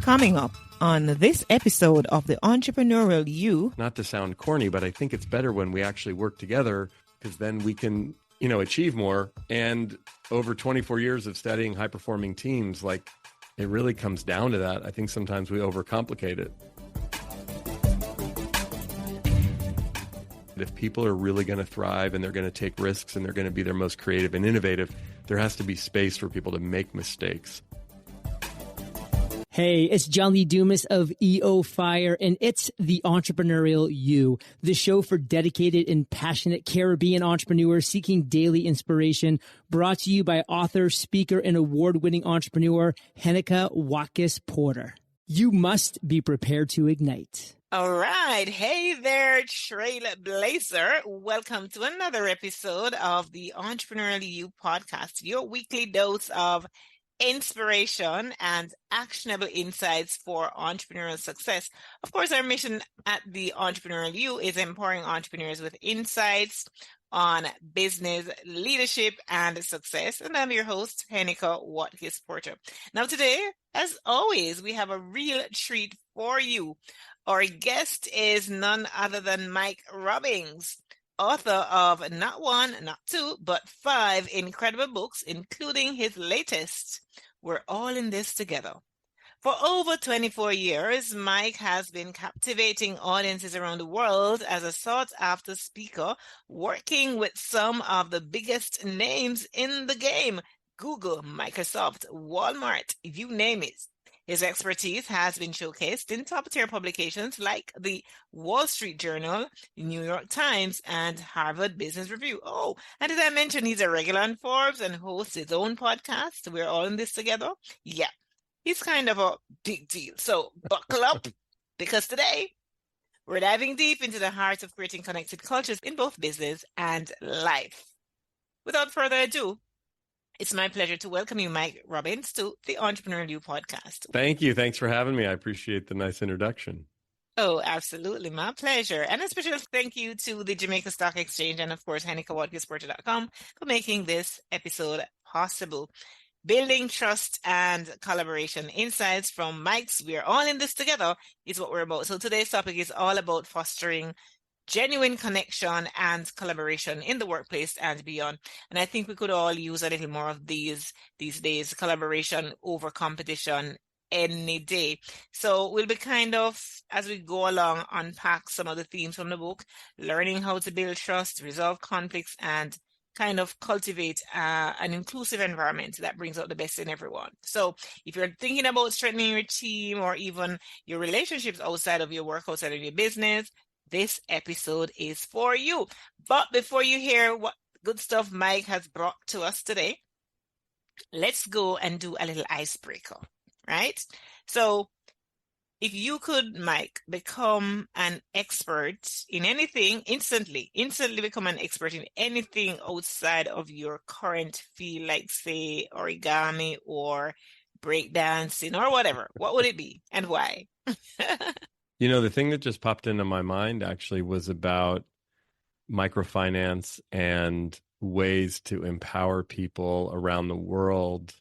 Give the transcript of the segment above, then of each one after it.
Coming up on this episode of the Entrepreneurial You. Not to sound corny, but I think it's better when we actually work together because then we can, achieve more. And over 24 years of studying high-performing teams, it really comes down to that. I think sometimes we overcomplicate it. If people are really going to thrive and they're going to take risks and they're going to be their most creative and innovative, there has to be space for people to make mistakes. Hey, it's John Lee Dumas of EO Fire, and it's the Entrepreneurial You, the show for dedicated and passionate Caribbean entrepreneurs seeking daily inspiration, brought to you by author, speaker, and award-winning entrepreneur Heneka Watkis-Porter. You must be prepared to ignite. All right. Hey there, Trailblazer. Welcome to another episode of the Entrepreneurial You podcast, your weekly dose of inspiration and actionable insights for entrepreneurial success. Of course, our mission at the Entrepreneurial You is empowering entrepreneurs with insights on business, leadership, and success. And I'm your host, Heneka Watkis-Porter. Now today, as always, we have a real treat for you. Our guest is none other than Mike Robbins, author of not one, not two, but 5 incredible books, including his latest, We're All in This Together. For over 24 years, Mike has been captivating audiences around the world as a sought-after speaker, working with some of the biggest names in the game: Google, Microsoft, Walmart, you name it. His expertise has been showcased in top-tier publications like the Wall Street Journal, the New York Times, and Harvard Business Review. Oh, and as I mentioned, he's a regular on Forbes and hosts his own podcast, We're All in This Together. Yeah, he's kind of a big deal. So buckle up, because today we're diving deep into the heart of creating connected cultures in both business and life. Without further ado, it's my pleasure to welcome you, Mike Robbins, to the Entrepreneurial You podcast. Thank you. Thanks for having me. I appreciate the nice introduction. Oh, absolutely. My pleasure. And a special thank you to the Jamaica Stock Exchange and, of course, HenekaWatkis-Porter.com for making this episode possible. Building trust and collaboration. Insights from Mike's We're All in This Together is what we're about. So today's topic is all about fostering genuine connection and collaboration in the workplace and beyond. And I think we could all use a little more of these days, collaboration over competition any day. So we'll be kind of, as we go along, unpack some of the themes from the book, learning how to build trust, resolve conflicts, and kind of cultivate an inclusive environment that brings out the best in everyone. So if you're thinking about strengthening your team or even your relationships outside of your work, outside of your business, this episode is for you. But before you hear what good stuff Mike has brought to us today, let's go and do a little icebreaker, right? So if you could, Mike, become an expert in anything instantly become an expert in anything outside of your current field, like say origami or breakdancing or whatever, what would it be and why? The thing that just popped into my mind actually was about microfinance and ways to empower people around the world.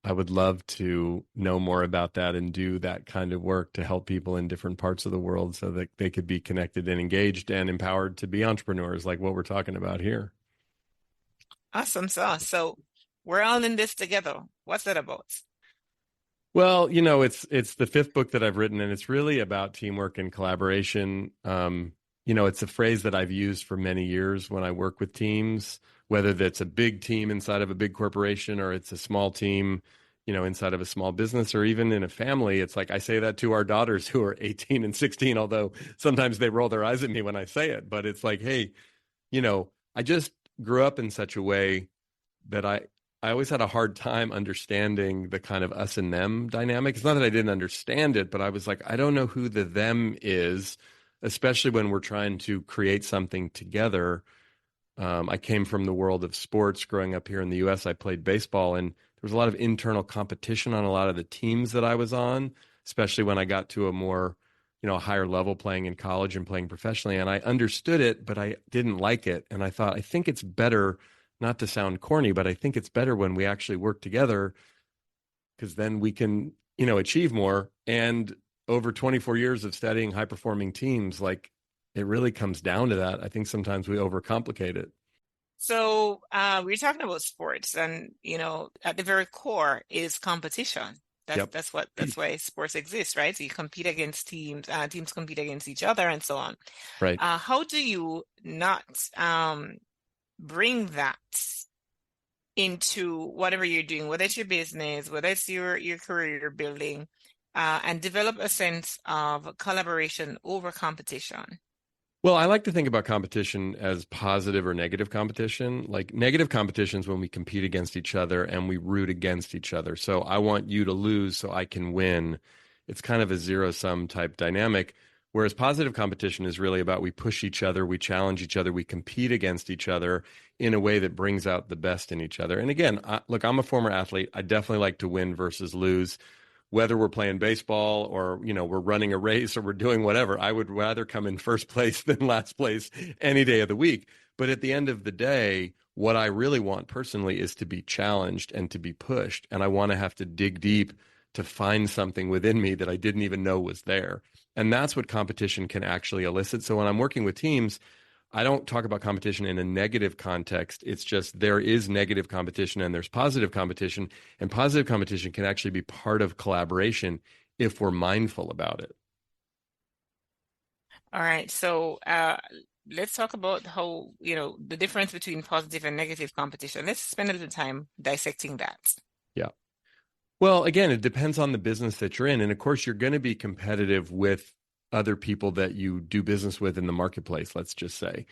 I would love to know more about that and do that kind of work to help people in different parts of the world so that they could be connected and engaged and empowered to be entrepreneurs like what we're talking about here. Awesome sauce. So we're all in this together. What's that about? Well, it's the 5th book that I've written, and it's really about teamwork and collaboration. It's a phrase that I've used for many years when I work with teams, whether that's a big team inside of a big corporation or it's a small team, inside of a small business or even in a family. It's like I say that to our daughters who are 18 and 16, although sometimes they roll their eyes at me when I say it. But it's like, hey, I just grew up in such a way that I always had a hard time understanding the kind of us and them dynamic. It's not that I didn't understand it, but I was like, I don't know who the them is, especially when we're trying to create something together. I came from the world of sports. Growing up here in the U.S., I played baseball, and there was a lot of internal competition on a lot of the teams that I was on, especially when I got to a more, a higher level playing in college and playing professionally. And I understood it, but I didn't like it. And I thought, I think it's better, not to sound corny, but I think it's better when we actually work together, because then we can, achieve more. And over 24 years of studying high performing teams, like it really comes down to that. I think sometimes we overcomplicate it. So we're talking about sports, and at the very core is competition. Yep. That's why sports exist, right? So you compete against teams, teams compete against each other, and so on. Right. How do you not bring that into whatever you're doing, whether it's your business, whether it's your career building, and develop a sense of collaboration over competition? Well, I like to think about competition as positive or negative competition. Like negative competition is when we compete against each other and we root against each other. So I want you to lose so I can win. It's kind of a zero-sum type dynamic. Whereas positive competition is really about we push each other, we challenge each other, we compete against each other in a way that brings out the best in each other. And again, look, I'm a former athlete. I definitely like to win versus lose. Whether we're playing baseball or, we're running a race or we're doing whatever, I would rather come in first place than last place any day of the week. But at the end of the day, what I really want personally is to be challenged and to be pushed. And I want to have to dig deep to find something within me that I didn't even know was there. And that's what competition can actually elicit. So when I'm working with teams, I don't talk about competition in a negative context. It's just there is negative competition and there's positive competition, and positive competition can actually be part of collaboration if we're mindful about it. All right. So let's talk about how, the difference between positive and negative competition. Let's spend a little time dissecting that. Yeah. Well, again, it depends on the business that you're in. And of course, you're going to be competitive with other people that you do business with in the marketplace, let's just say.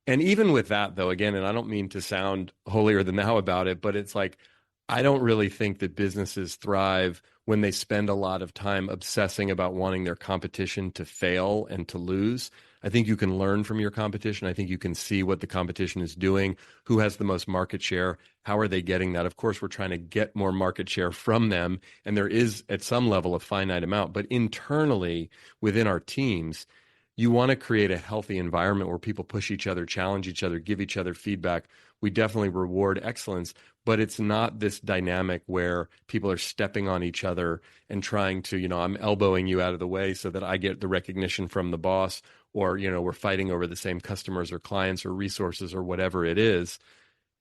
And even with that, though, again, and I don't mean to sound holier than thou about it, but it's like, I don't really think that businesses thrive when they spend a lot of time obsessing about wanting their competition to fail and to lose. I think you can learn from your competition. I think you can see what the competition is doing, who has the most market share, how are they getting that? Of course, we're trying to get more market share from them, and there is at some level a finite amount. But internally within our teams, you want to create a healthy environment where people push each other, challenge each other, give each other feedback. We definitely reward excellence, but it's not this dynamic where people are stepping on each other and trying to, I'm elbowing you out of the way so that I get the recognition from the boss, or, we're fighting over the same customers or clients or resources or whatever it is.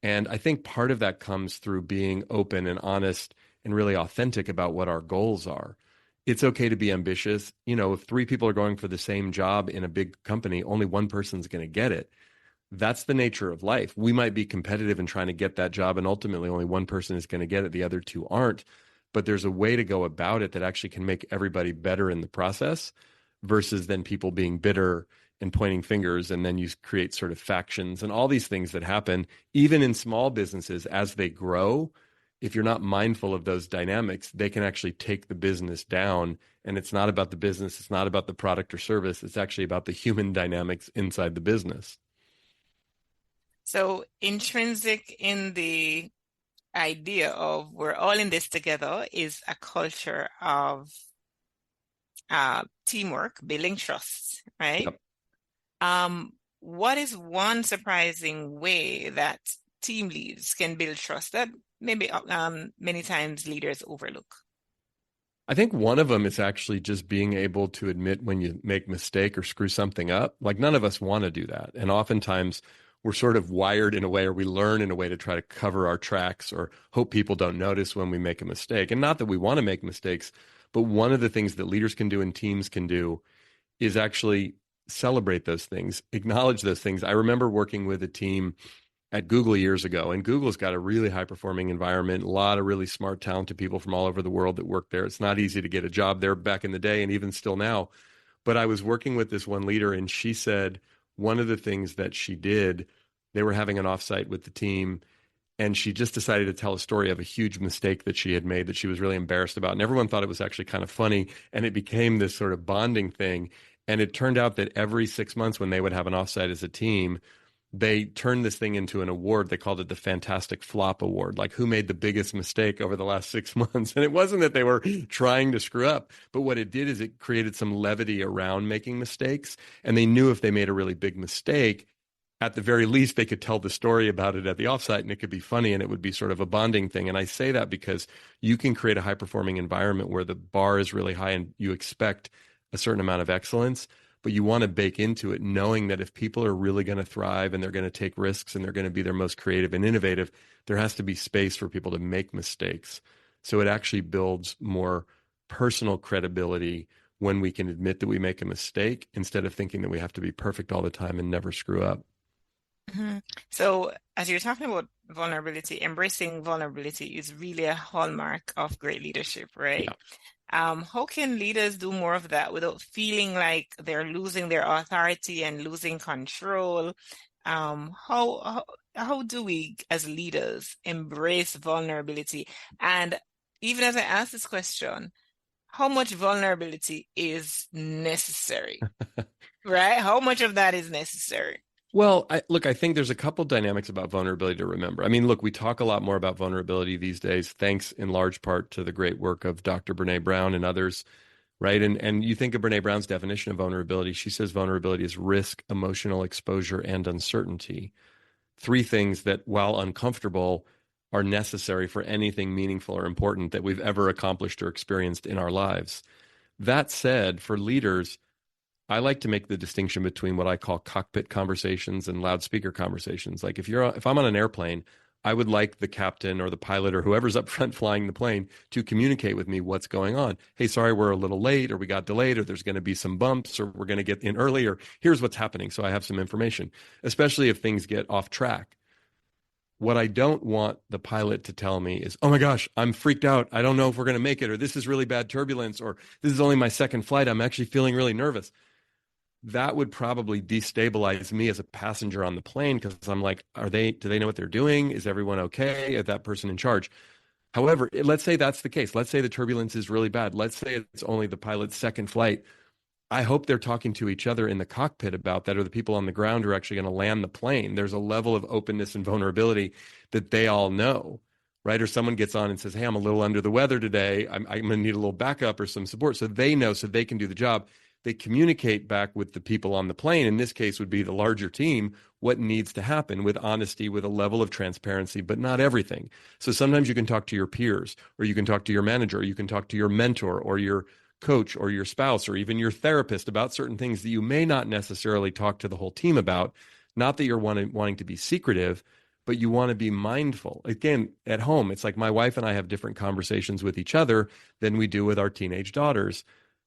And I think part of that comes through being open and honest and really authentic about what our goals are. It's okay to be ambitious. If three people are going for the same job in a big company, only one person's going to get it. That's the nature of life. We might be competitive in trying to get that job, and ultimately only one person is going to get it. The other two aren't. But there's a way to go about it that actually can make everybody better in the process versus then people being bitter and pointing fingers, and then you create sort of factions and all these things that happen even in small businesses as they grow. If you're not mindful of those dynamics, they can actually take the business down. And it's not about the business. It's not about the product or service. It's actually about the human dynamics inside the business. So intrinsic in the idea of we're all in this together is a culture of teamwork, building trust, right? Yep. What is one surprising way that team leads can build trust that maybe many times leaders overlook? I think one of them is actually just being able to admit when you make a mistake or screw something up. Like none of us want to do that. And oftentimes we're sort of wired in a way, or we learn in a way to try to cover our tracks or hope people don't notice when we make a mistake. And not that we want to make mistakes, but one of the things that leaders can do and teams can do is actually celebrate those things, acknowledge those things. I remember working with a team at Google years ago, and Google's got a really high performing environment, a lot of really smart, talented people from all over the world that work there. It's not easy to get a job there back in the day, and even still now. But I was working with this one leader, and she said one of the things that she did, they were having an offsite with the team, and she just decided to tell a story of a huge mistake that she had made that she was really embarrassed about. And everyone thought it was actually kind of funny, and it became this sort of bonding thing. And it turned out that every 6 months when they would have an offsite as a team, they turned this thing into an award. They called it the Fantastic Flop Award, like who made the biggest mistake over the last 6 months. And it wasn't that they were trying to screw up, but what it did is it created some levity around making mistakes. And they knew if they made a really big mistake, at the very least, they could tell the story about it at the offsite and it could be funny and it would be sort of a bonding thing. And I say that because you can create a high-performing environment where the bar is really high and you expect a certain amount of excellence, but you want to bake into it knowing that if people are really going to thrive and they're going to take risks and they're going to be their most creative and innovative, there has to be space for people to make mistakes. So it actually builds more personal credibility when we can admit that we make a mistake instead of thinking that we have to be perfect all the time and never screw up. Mm-hmm. So, as you're talking about vulnerability, embracing vulnerability is really a hallmark of great leadership, right? Yeah. How can leaders do more of that without feeling like they're losing their authority and losing control? How do we, as leaders, embrace vulnerability? And even as I ask this question, how much vulnerability is necessary, right? How much of that is necessary? Well, I think there's a couple dynamics about vulnerability to remember. I mean, look, we talk a lot more about vulnerability these days, thanks in large part to the great work of Dr. Brene Brown and others, right? And you think of Brene Brown's definition of vulnerability. She says vulnerability is risk, emotional exposure, and uncertainty. Three things that, while uncomfortable, are necessary for anything meaningful or important that we've ever accomplished or experienced in our lives. That said, for leaders, I like to make the distinction between what I call cockpit conversations and loudspeaker conversations. Like if I'm on an airplane, I would like the captain or the pilot or whoever's up front flying the plane to communicate with me what's going on. Hey, sorry, we're a little late, or we got delayed, or there's going to be some bumps, or we're going to get in early, or here's what's happening. So I have some information, especially if things get off track. What I don't want the pilot to tell me is, oh my gosh, I'm freaked out. I don't know if we're going to make it, or this is really bad turbulence, or this is only my second flight. I'm actually feeling really nervous. That would probably destabilize me as a passenger on the plane because I'm like, do they know what they're doing? Is everyone okay? Is that person in charge? However, let's say that's the case. Let's say the turbulence is really bad. Let's say it's only the pilot's second flight. I hope they're talking to each other in the cockpit about that, or the people on the ground who are actually going to land the plane. There's a level of openness and vulnerability that they all know, right? Or someone gets on and says, hey, I'm a little under the weather today. I'm going to need a little backup or some support. So they know, so they can do the job. They communicate back with the people on the plane, in this case would be the larger team, what needs to happen with honesty, with a level of transparency, but not everything. So sometimes you can talk to your peers, or you can talk to your manager, or you can talk to your mentor or your coach or your spouse or even your therapist about certain things that you may not necessarily talk to the whole team about. Not that you're wanting to be secretive, but you want to be mindful. Again, at home, it's like my wife and I have different conversations with each other than we do with our teenage daughters.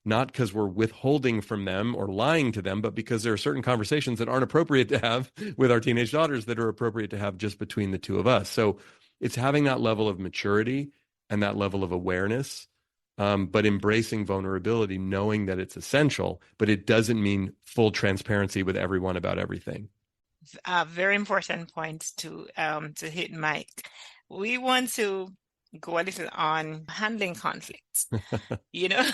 Not because we're withholding from them or lying to them, but because there are certain conversations that aren't appropriate to have with our teenage daughters that are appropriate to have just between the two of us. So it's having that level of maturity and that level of awareness, but embracing vulnerability, knowing that it's essential, but it doesn't mean full transparency with everyone about everything. Very important point to hit, Mike. We want to go a little on handling conflicts, you know,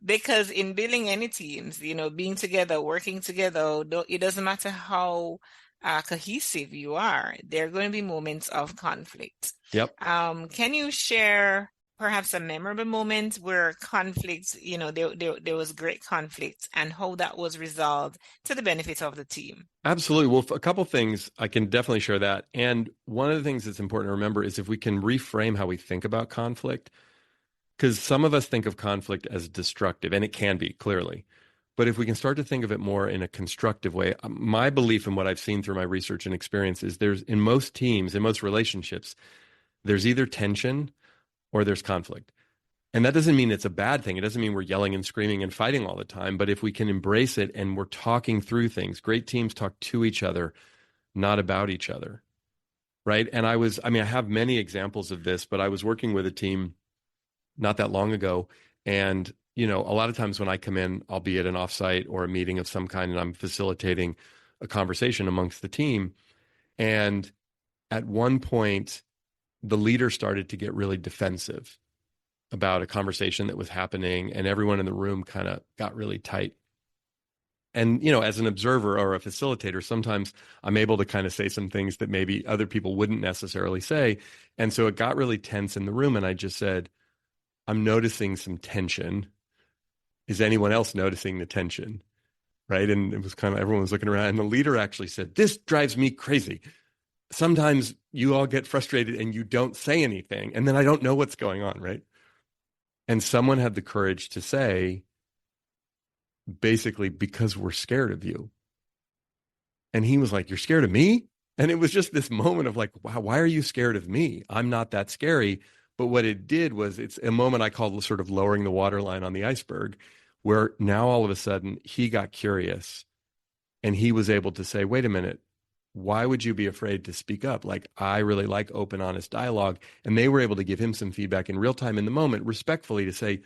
because in building any teams, being together, working together, it doesn't matter how cohesive you are, there are going to be moments of conflict. Yep. Can you share perhaps a memorable moment where conflict, there was great conflict and how that was resolved to the benefit of the team? Absolutely. Well, a couple things, I can definitely share that. And one of the things that's important to remember is if we can reframe how we think about conflict, because some of us think of conflict as destructive, and it can be, clearly. But if we can start to think of it more in a constructive way, my belief and what I've seen through my research and experience is there's, in most teams, in most relationships, there's either tension or there's conflict. And that doesn't mean it's a bad thing. It doesn't mean we're yelling and screaming and fighting all the time. But if we can embrace it and we're talking through things, great teams talk to each other, not about each other, right? And I have many examples of this, but I was working with a team not that long ago. And, a lot of times when I come in, I'll be at an offsite or a meeting of some kind, and I'm facilitating a conversation amongst the team. And at one point, the leader started to get really defensive about a conversation that was happening, and everyone in the room kind of got really tight. And, as an observer or a facilitator, sometimes I'm able to kind of say some things that maybe other people wouldn't necessarily say. And so it got really tense in the room. And I just said, I'm noticing some tension. Is anyone else noticing the tension? right? And it was kind of, everyone was looking around, and the leader actually said, "This drives me crazy. Sometimes you all get frustrated and you don't say anything, and then I don't know what's going on," right? And someone had the courage to say, basically, "Because we're scared of you." And he was like, "You're scared of me?" And it was just this moment of like, wow, why are you scared of me? I'm not that scary. But what it did was, it's a moment I call sort of lowering the waterline on the iceberg, where now all of a sudden he got curious and he was able to say, "Wait a minute, why would you be afraid to speak up? Like, I really like open, honest dialogue." And they were able to give him some feedback in real time in the moment, respectfully, to say,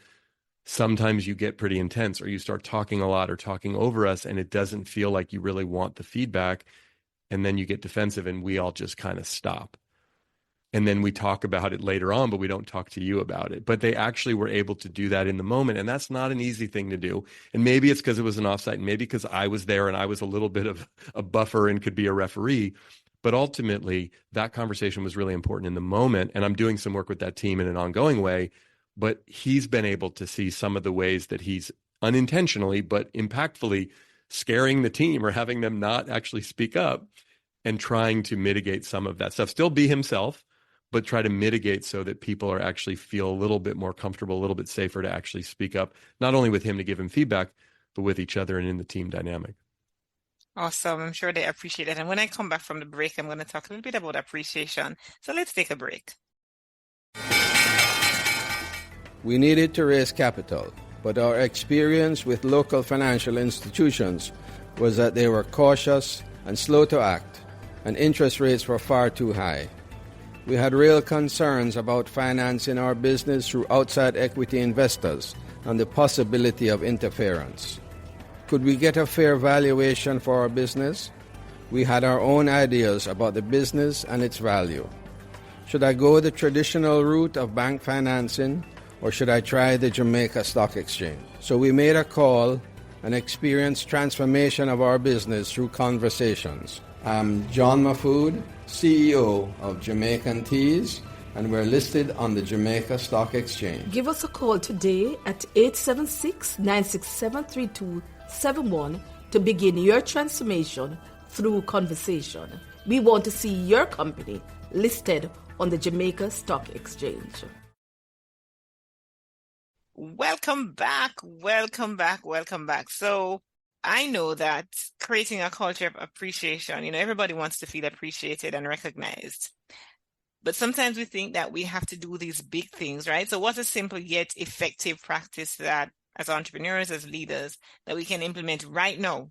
"Sometimes you get pretty intense, or you start talking a lot or talking over us, and it doesn't feel like you really want the feedback. And then you get defensive, and we all just kind of stop. And then we talk about it later on, but we don't talk to you about it." But they actually were able to do that in the moment. And that's not an easy thing to do. And maybe it's because it was an offsite, and maybe because I was there and I was a little bit of a buffer and could be a referee. But ultimately, that conversation was really important in the moment. And I'm doing some work with that team in an ongoing way. But he's been able to see some of the ways that he's unintentionally, but impactfully, scaring the team or having them not actually speak up, and trying to mitigate some of that stuff. Still be himself, but try to mitigate so that people are actually feel a little bit more comfortable, a little bit safer to actually speak up, not only with him to give him feedback, but with each other and in the team dynamic. Awesome. I'm sure they appreciate it. And when I come back from the break, I'm going to talk a little bit about appreciation. So let's take a break. We needed to raise capital, but our experience with local financial institutions was that they were cautious and slow to act, and interest rates were far too high. We had real concerns about financing our business through outside equity investors and the possibility of interference. Could we get a fair valuation for our business? We had our own ideas about the business and its value. Should I go the traditional route of bank financing, or should I try the Jamaica Stock Exchange? So we made a call and experienced transformation of our business through conversations. I'm John Mahfood, CEO of Jamaican Teas, and we're listed on the Jamaica Stock Exchange. Give us a call today at 876-967-3271 to begin your transformation through conversation. We want to see your company listed on the Jamaica Stock Exchange. Welcome back. So I know that creating a culture of appreciation, everybody wants to feel appreciated and recognized. But sometimes we think that we have to do these big things, right? So what's a simple yet effective practice that as entrepreneurs, as leaders, that we can implement right now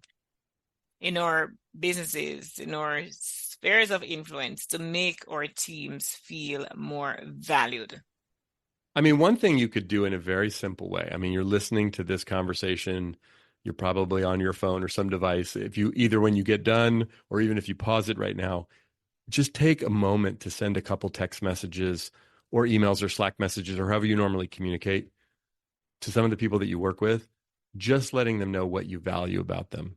in our businesses, in our spheres of influence to make our teams feel more valued? I mean, one thing you could do in a very simple way, I mean, you're listening to this conversation, you're probably on your phone or some device. If you, either when you get done or even if you pause it right now, just take a moment to send a couple text messages or emails or Slack messages or however you normally communicate to some of the people that you work with, just letting them know what you value about them.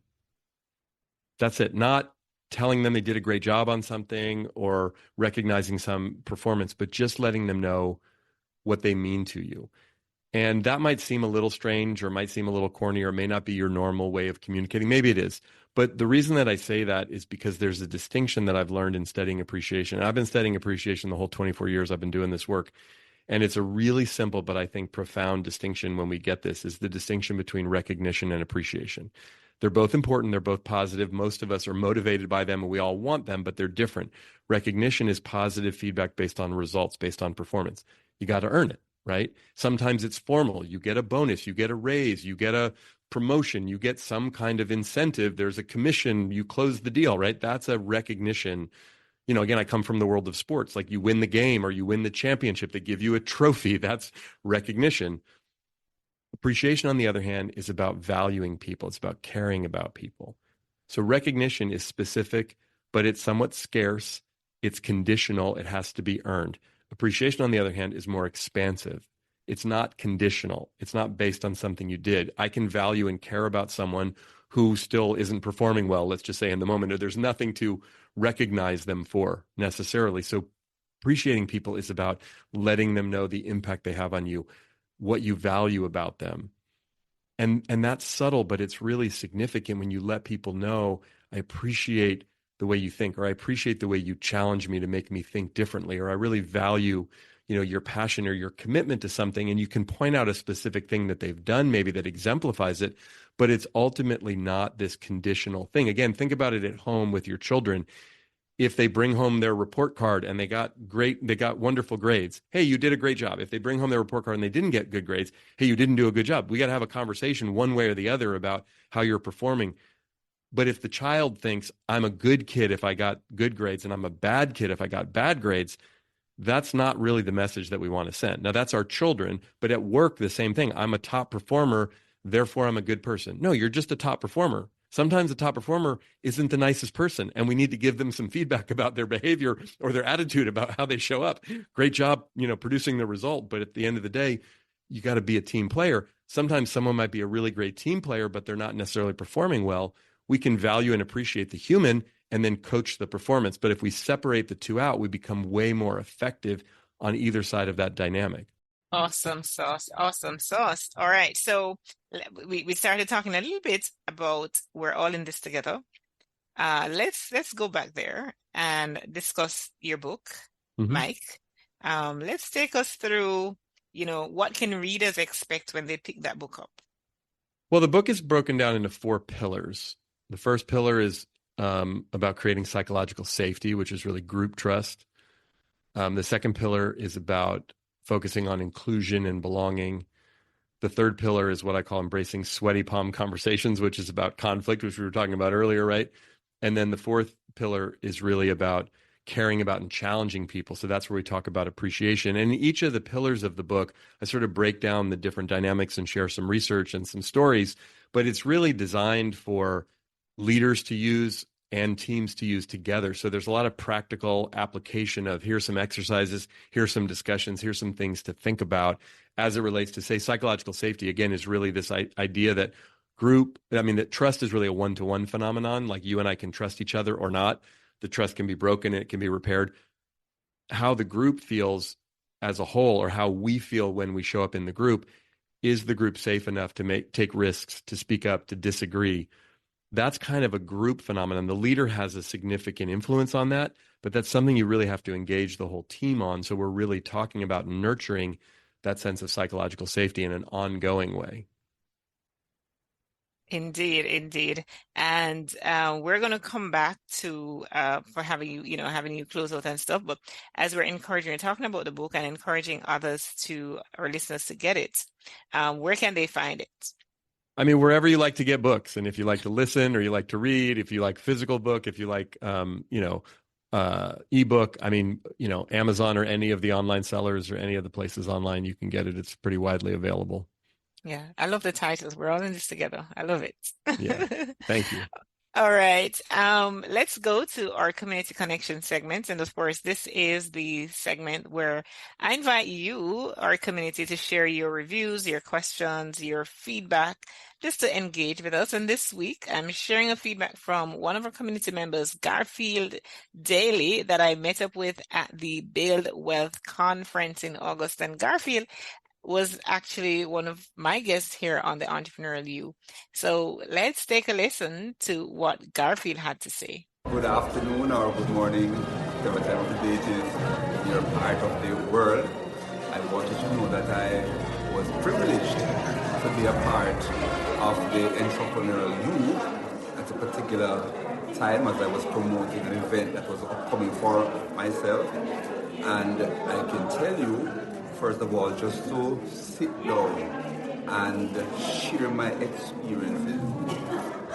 That's it. Not telling them they did a great job on something or recognizing some performance, but just letting them know what they mean to you. And that might seem a little strange or might seem a little corny or may not be your normal way of communicating. Maybe it is. But the reason that I say that is because there's a distinction that I've learned in studying appreciation. I've been studying appreciation the whole 24 years I've been doing this work. And it's a really simple, but I think profound distinction when we get this, is the distinction between recognition and appreciation. They're both important. They're both positive. Most of us are motivated by them and we all want them, but they're different. Recognition is positive feedback based on results, based on performance. You got to earn it, right? Sometimes it's formal. You get a bonus, you get a raise, you get a promotion, you get some kind of incentive. There's a commission, you close the deal, right? That's a recognition. Again, I come from the world of sports. Like you win the game or you win the championship, they give you a trophy. That's recognition. Appreciation, on the other hand, is about valuing people. It's about caring about people. So recognition is specific, but it's somewhat scarce. It's conditional. It has to be earned. Appreciation, on the other hand, is more expansive. It's not conditional. It's not based on something you did. I can value and care about someone who still isn't performing well, let's just say in the moment, or there's nothing to recognize them for necessarily. So appreciating people is about letting them know the impact they have on you, what you value about them. And that's subtle, but it's really significant when you let people know, I appreciate the way you think, or I appreciate the way you challenge me to make me think differently, or I really value, your passion or your commitment to something. And you can point out a specific thing that they've done, maybe that exemplifies it, but it's ultimately not this conditional thing. Again, think about it at home with your children. If they bring home their report card and they got wonderful grades, hey, you did a great job. If they bring home their report card and they didn't get good grades, hey, you didn't do a good job. We got to have a conversation one way or the other about how you're performing. But if the child thinks, I'm a good kid if I got good grades and I'm a bad kid if I got bad grades, that's not really the message that we want to send. Now, that's our children, but at work, the same thing. I'm a top performer, therefore I'm a good person. No, you're just a top performer. Sometimes the top performer isn't the nicest person, and we need to give them some feedback about their behavior or their attitude about how they show up. Great job, producing the result, but at the end of the day, you got to be a team player. Sometimes someone might be a really great team player, but they're not necessarily performing well. We can value and appreciate the human and then coach the performance. But if we separate the two out, we become way more effective on either side of that dynamic. Awesome sauce. Awesome sauce. All right. So we started talking a little bit about we're all in this together. Let's go back there and discuss your book, Mike. Let's take us through, what can readers expect when they pick that book up? Well, the book is broken down into 4 pillars. The first pillar is about creating psychological safety, which is really group trust. The second pillar is about focusing on inclusion and belonging. The third pillar is what I call embracing sweaty palm conversations, which is about conflict, which we were talking about earlier, right? And then the fourth pillar is really about caring about and challenging people. So that's where we talk about appreciation. And in each of the pillars of the book, I sort of break down the different dynamics and share some research and some stories, but it's really designed for leaders to use and teams to use together. So there's a lot of practical application of here's some exercises, here's some discussions, here's some things to think about as it relates to, say, psychological safety. Again, is really this idea that that trust is really a one-to-one phenomenon. Like you and I can trust each other or not. The trust can be broken and it can be repaired. How the group feels as a whole, or how we feel when we show up in the group, is the group safe enough to take risks, to speak up, to disagree? That's kind of a group phenomenon. The leader has a significant influence on that, but that's something you really have to engage the whole team on. So we're really talking about nurturing that sense of psychological safety in an ongoing way. Indeed. And we're going to come back to for having you close out and stuff. But as we're encouraging and talking about the book and encouraging others our listeners to get it, where can they find it? Wherever you like to get books. And if you like to listen or you like to read, if you like physical book, if you like, ebook, Amazon or any of the online sellers or any of the places online, you can get it. It's pretty widely available. Yeah, I love the titles. We're all in this together. I love it. Yeah, thank you. All right. Let's go to our community connection segment. And of course, this is the segment where I invite you, our community, to share your reviews, your questions, your feedback, just to engage with us. And this week, I'm sharing a feedback from one of our community members, Garfield Daly, that I met up with at the Build Wealth Conference in August. And Garfield was actually one of my guests here on the Entrepreneurial You. So let's take a listen to what Garfield had to say. Good afternoon or good morning, whatever time of the day it is, you're part of the world. I want you to know that I was privileged to be a part of the Entrepreneurial You at a particular time as I was promoting an event that was upcoming for myself. And I can tell you, first of all, just to sit down and share my experiences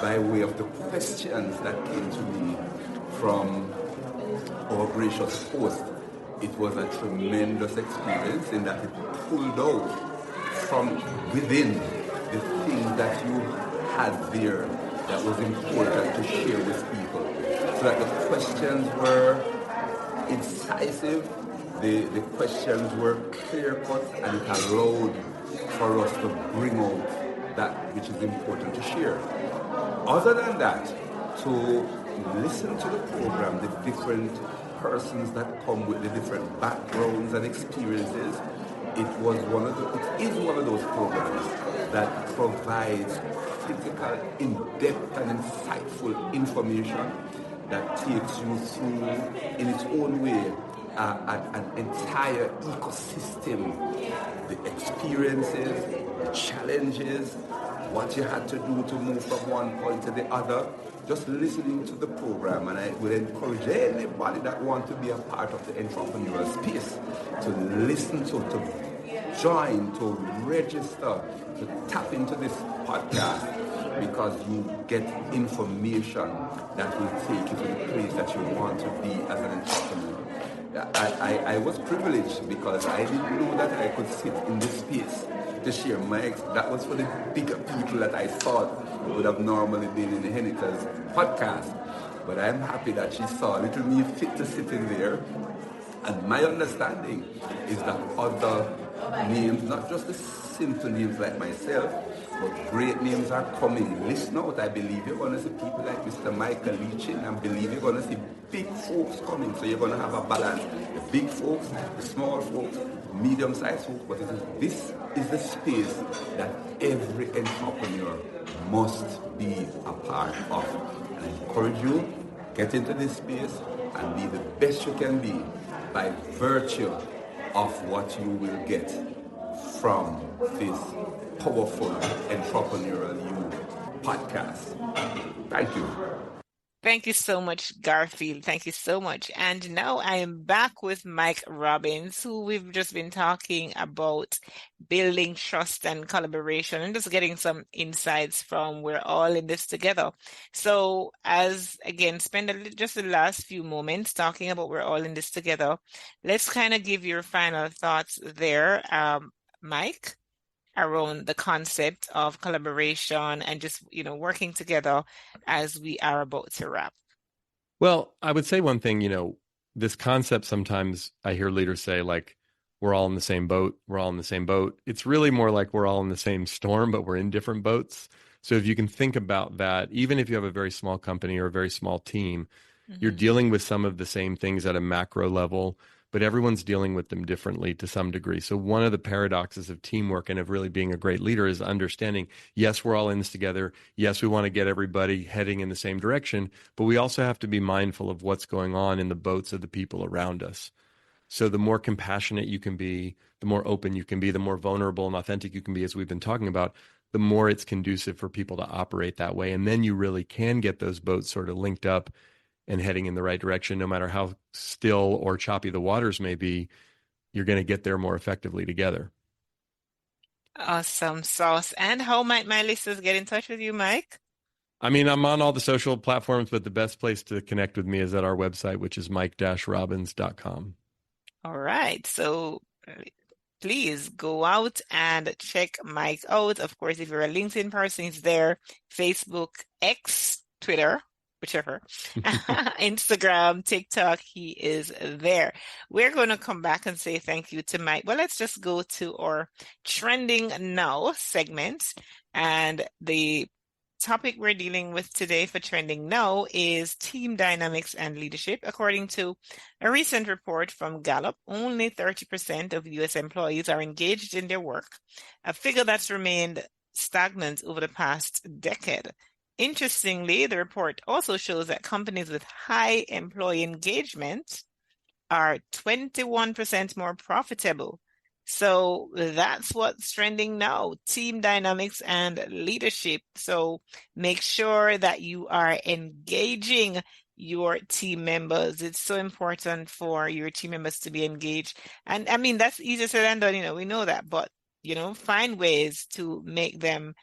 by way of the questions that came to me from our gracious host. It was a tremendous experience in that it pulled out from within the things that you had there that was important to share with people. So that the questions were incisive, the questions were clear-cut, and it allowed for us to bring out that which is important to share. Other than that, to listen to the program, the different persons that come with the different backgrounds and experiences, it is one of those programs that provides critical, in-depth and insightful information that takes you through, in its own way, an entire ecosystem, the experiences, the challenges, what you had to do to move from one point to the other. Just listening to the program, and I would encourage anybody that wants to be a part of the entrepreneurial space to listen to join, to register, to tap into this podcast, because you get information that will take you to the place that you want to be as an entrepreneur. I was privileged because I didn't know that I could sit in this space to share that was for the bigger people that I thought would have normally been in Heneka's podcast. But I'm happy that she saw little me fit to sit in there. And my understanding is that other names, not just the simple names like myself, but great names are coming. Listen out, I believe you're going to see people like Mr. Michael Leachin, and believe you're going to see big folks coming. So you're going to have a balance. The big folks, the small folks, medium-sized folks, but this is the space that every entrepreneur must be a part of. And I encourage you, get into this space and be the best you can be by virtue of what you will get from this powerful Entrepreneurial You podcast. Thank you. Thank you so much, Garfield. Thank you so much. And now I am back with Mike Robbins, who we've just been talking about building trust and collaboration and just getting some insights from we're all in this together. So as again, spend just the last few moments talking about we're all in this together. Let's kind of give your final thoughts there, Mike, around the concept of collaboration and just, working together as we are about to wrap. Well, I would say one thing, this concept, sometimes I hear leaders say, like, we're all in the same boat. We're all in the same boat. It's really more like we're all in the same storm, but we're in different boats. So if you can think about that, even if you have a very small company or a very small team, you're dealing with some of the same things at a macro level, but everyone's dealing with them differently to some degree. So one of the paradoxes of teamwork and of really being a great leader is understanding, yes, we're all in this together. Yes, we want to get everybody heading in the same direction, but we also have to be mindful of what's going on in the boats of the people around us. So the more compassionate you can be, the more open you can be, the more vulnerable and authentic you can be, as we've been talking about, the more it's conducive for people to operate that way. And then you really can get those boats sort of linked up and heading in the right direction. No matter how still or choppy the waters may be, you're going to get there more effectively together. Awesome sauce. And how might my listeners get in touch with you, Mike? I mean, I'm on all the social platforms, but the best place to connect with me is at our website, which is mike-robbins.com. All right. So please go out and check Mike out. Of course, if you're a LinkedIn person, he's there. Facebook, X, Twitter, whichever, Instagram, TikTok, he is there. We're going to come back and say thank you to Mike. Well, let's just go to our Trending Now segment. And the topic we're dealing with today for Trending Now is team dynamics and leadership. According to a recent report from Gallup, only 30% of U.S. employees are engaged in their work, a figure that's remained stagnant over the past decade. Interestingly, the report also shows that companies with high employee engagement are 21% more profitable. So that's what's trending now, team dynamics and leadership. So make sure that you are engaging your team members. It's so important for your team members to be engaged. And I mean, that's easier said than done, we know that, but, find ways to make them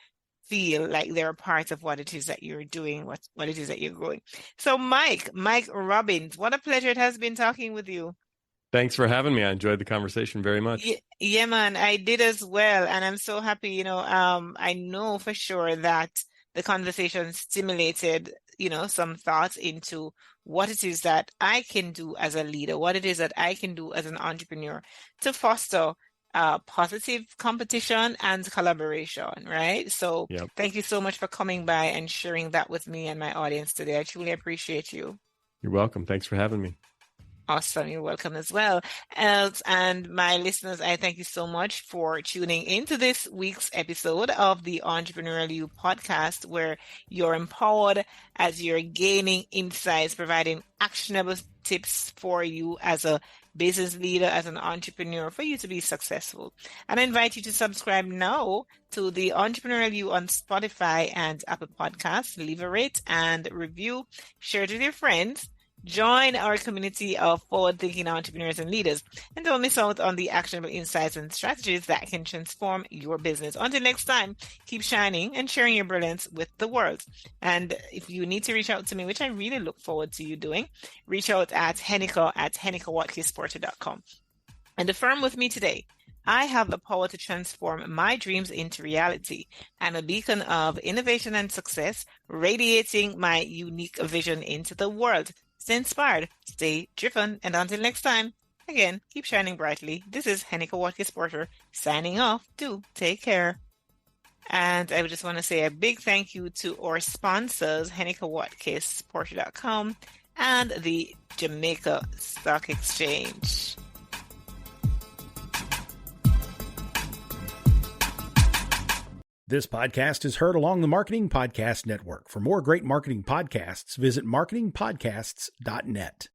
feel like they're a part of what it is that you're doing, what it is that you're growing. So Mike Robbins, what a pleasure it has been talking with you. Thanks for having me. I enjoyed the conversation very much. Yeah, man, I did as well. And I'm so happy, I know for sure that the conversation stimulated, some thoughts into what it is that I can do as a leader, what it is that I can do as an entrepreneur to foster positive competition and collaboration, right? So Thank you so much for coming by and sharing that with me and my audience today. I truly appreciate you. You're welcome. Thanks for having me. Awesome. You're welcome as well. And my listeners, I thank you so much for tuning into this week's episode of the Entrepreneurial You podcast, where you're empowered as you're gaining insights, providing actionable tips for you as a business leader, as an entrepreneur, for you to be successful. And I invite you to subscribe now to the Entrepreneurial You on Spotify and Apple Podcasts. Leave a rate and review, share it with your friends. Join our community of forward-thinking entrepreneurs and leaders, and don't miss out on the actionable insights and strategies that can transform your business. Until next time, keep shining and sharing your brilliance with the world. And if you need to reach out to me, which I really look forward to you doing, reach out at Heneka at Watkis-Porter.com. And affirm with me today: I have the power to transform my dreams into reality. I'm a beacon of innovation and success, radiating my unique vision into the world. Stay inspired, stay driven, and until next time, again, keep shining brightly. This is Heneka Watkis-Porter signing off. Do take care. And I just want to say a big thank you to our sponsors, HenekaWatkis-Porter.com and the Jamaica Stock Exchange. This podcast is heard along the Marketing Podcast Network. For more great marketing podcasts, visit marketingpodcasts.net.